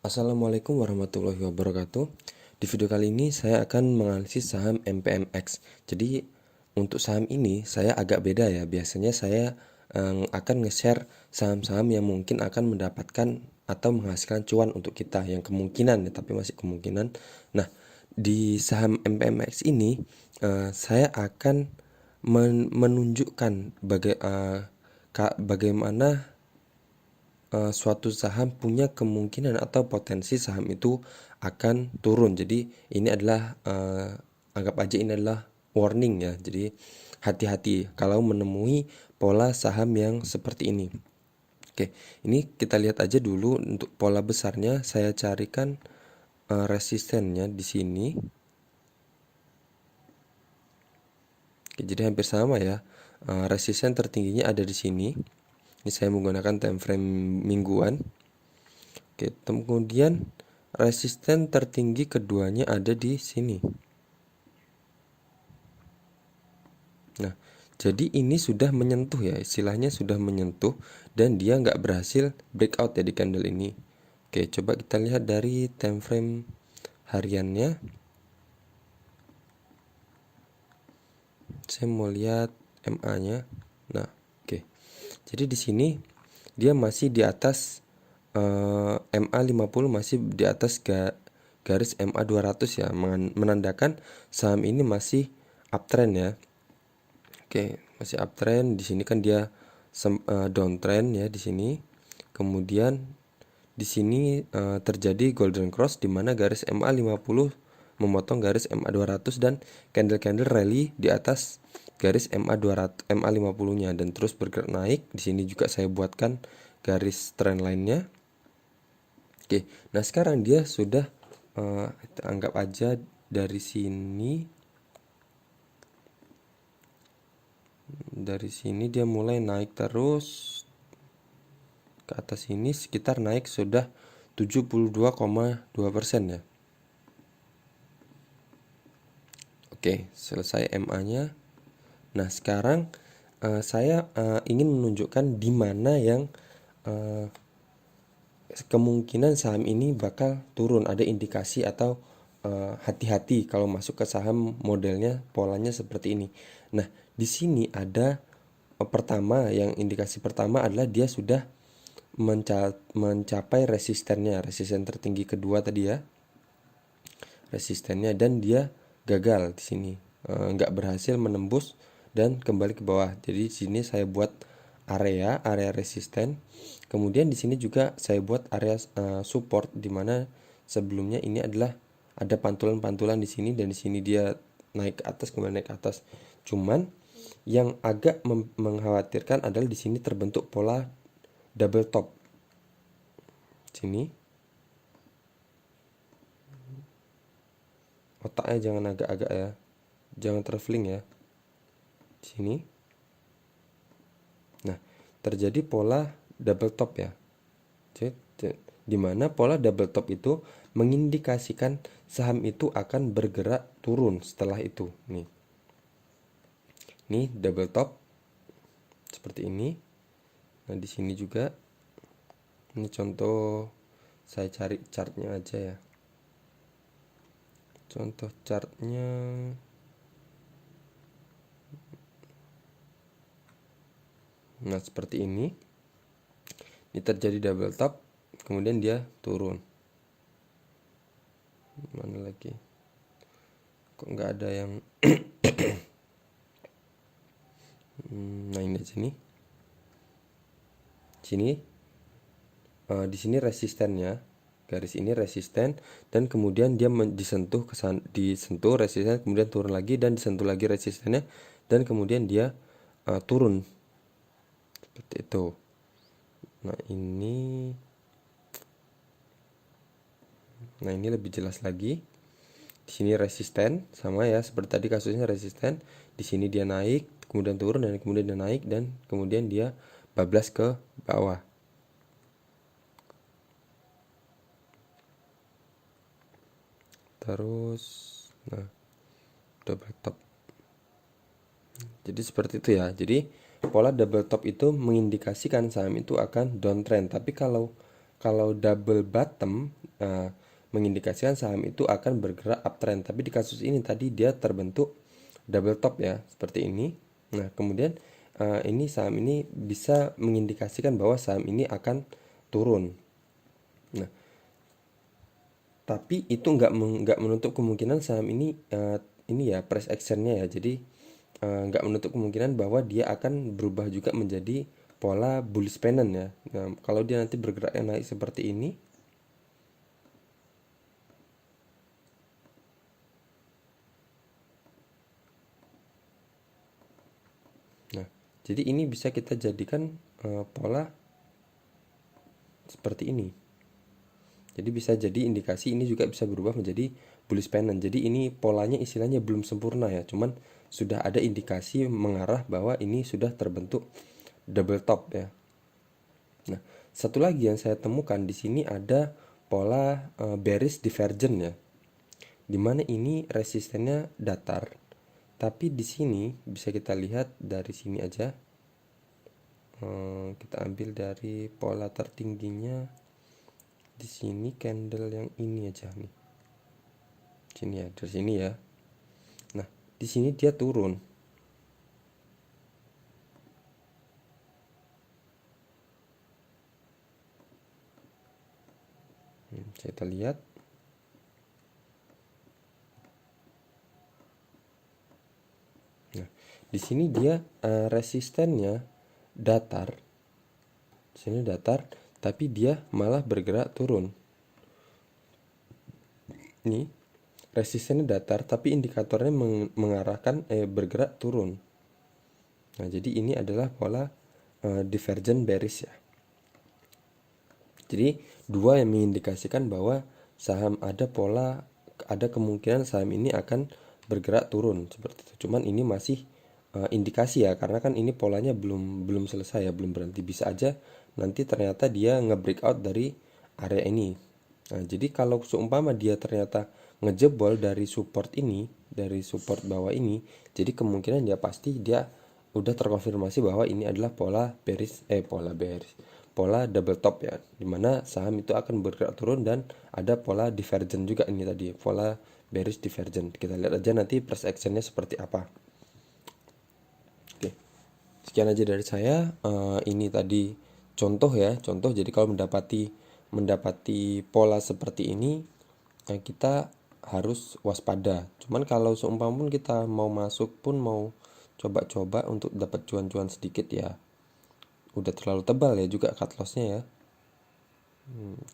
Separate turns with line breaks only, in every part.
Assalamualaikum warahmatullahi wabarakatuh. Di video kali ini saya akan menganalisis saham MPMX. Jadi untuk saham ini saya agak beda ya. Biasanya saya akan nge-share saham-saham yang mungkin akan mendapatkan atau menghasilkan cuan untuk kita, yang kemungkinan ya, tapi masih kemungkinan. Nah, di saham MPMX ini saya akan menunjukkan bagaimana suatu saham punya kemungkinan atau potensi saham itu akan turun. Jadi ini adalah anggap aja ini adalah warning ya. Jadi hati-hati kalau menemui pola saham yang seperti ini. Oke, ini kita lihat aja dulu untuk pola besarnya. Saya carikan resistennya di sini. Oke, jadi hampir sama ya. Resisten tertingginya ada di sini. Ini saya menggunakan time frame mingguan. Oke, kemudian resisten tertinggi keduanya ada di sini. Nah, jadi ini sudah menyentuh ya, istilahnya sudah menyentuh dan dia nggak berhasil breakout ya di candle ini. Oke, coba kita lihat dari time frame hariannya. Saya mau lihat MA-nya. Nah, oke. Jadi di sini dia masih di atas MA 50, masih di atas garis MA 200 ya, menandakan saham ini masih uptrend ya. Oke, masih uptrend. Di sini kan dia downtrend ya di sini. Kemudian di sini terjadi golden cross di mana garis MA 50 memotong garis MA 200 dan candle-candle rally di atas garis MA 200 MA 50-nya dan terus bergerak naik. Di sini juga saya buatkan garis trend line-nya. Oke, nah sekarang dia sudah anggap aja dari sini dia mulai naik terus ke atas, ini sekitar naik sudah 72,2% ya. Oke, selesai MA-nya. Nah, sekarang saya ingin menunjukkan di mana yang kemungkinan saham ini bakal turun. Ada indikasi atau hati-hati kalau masuk ke saham modelnya polanya seperti ini. Nah, di sini ada pertama, yang indikasi pertama adalah dia sudah mencapai resisten tertinggi kedua tadi ya, resistennya, dan dia gagal di sini, nggak berhasil menembus dan kembali ke bawah. Jadi di sini saya buat area resisten. Kemudian di sini juga saya buat area support, di mana sebelumnya ini adalah ada pantulan-pantulan di sini dan di sini dia naik ke atas, kemudian naik ke atas. Cuman yang agak mengkhawatirkan adalah di sini terbentuk pola double top. Sini otaknya jangan agak-agak ya, jangan traveling ya. Sini. Nah, terjadi pola double top ya. Di mana pola double top itu mengindikasikan saham itu akan bergerak turun setelah itu. Nih double top seperti ini. Nah, di sini juga. Ini contoh, saya cari chartnya aja ya. Contoh chartnya. Nah, seperti ini. Ini terjadi double top, kemudian dia turun. Mana lagi? Kok nggak ada yang nah, ini aja nih. Sini. Di sini resistennya, garis ini resisten, dan kemudian dia disentuh resisten, kemudian turun lagi dan disentuh lagi resistennya, dan kemudian dia turun seperti itu. Nah ini lebih jelas lagi. Di sini resisten, sama ya seperti tadi kasusnya resisten. Di sini dia naik, kemudian turun, dan kemudian dia naik, dan kemudian dia bablas ke bawah. Terus, nah, double top. Jadi seperti itu ya. Jadi pola double top itu mengindikasikan saham itu akan downtrend. Tapi kalau kalau double bottom mengindikasikan saham itu akan bergerak uptrend. Tapi di kasus ini tadi dia terbentuk double top ya, seperti ini. Nah, kemudian ini saham ini bisa mengindikasikan bahwa saham ini akan turun. Nah, tapi itu nggak menutup kemungkinan saham ini ya price actionnya ya. Jadi nggak menutup kemungkinan bahwa dia akan berubah juga menjadi pola bullish pennant ya. Nah, kalau dia nanti bergeraknya naik seperti ini, nah jadi ini bisa kita jadikan pola seperti ini. Jadi bisa jadi indikasi ini juga bisa berubah menjadi bullish pennant. Jadi ini polanya istilahnya belum sempurna ya, cuman sudah ada indikasi mengarah bahwa ini sudah terbentuk double top ya. Nah, satu lagi yang saya temukan di sini ada pola bearish divergent ya, dimana ini resistennya datar. Tapi di sini bisa kita lihat dari sini aja. Kita ambil dari pola tertingginya. Di sini candle yang ini aja nih. Sini ya, dari sini ya. Nah, di sini dia turun. Kita lihat. Nah, di sini dia resistennya datar. Di sini datar, tapi dia malah bergerak turun. Ini resistennya datar, tapi indikatornya mengarahkan bergerak turun. Nah, jadi ini adalah pola divergent bearish ya. Jadi dua yang mengindikasikan bahwa saham ada kemungkinan saham ini akan bergerak turun seperti itu. Cuman ini masih indikasi ya, karena kan ini polanya belum selesai ya, belum berhenti. Bisa aja nanti ternyata dia nge-breakout dari area ini. Nah, jadi kalau seumpama dia ternyata ngejebol dari support ini, dari support bawah ini, jadi kemungkinan dia pasti dia udah terkonfirmasi bahwa ini adalah pola double top ya, dimana saham itu akan bergerak turun dan ada pola divergent juga ini tadi, pola bearish divergent. Kita lihat aja nanti price actionnya seperti apa. Oke, sekian aja dari saya. Ini tadi contoh ya, contoh. Jadi kalau mendapati pola seperti ini, kita harus waspada. Cuman kalau seumpama pun kita mau masuk pun, mau coba-coba untuk dapat cuan-cuan sedikit ya, udah terlalu tebal ya juga cut lossnya ya.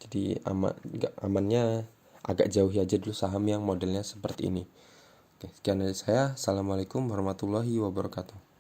Jadi amannya agak jauhi aja dulu saham yang modelnya seperti ini. Oke, sekian dari saya. Assalamualaikum warahmatullahi wabarakatuh.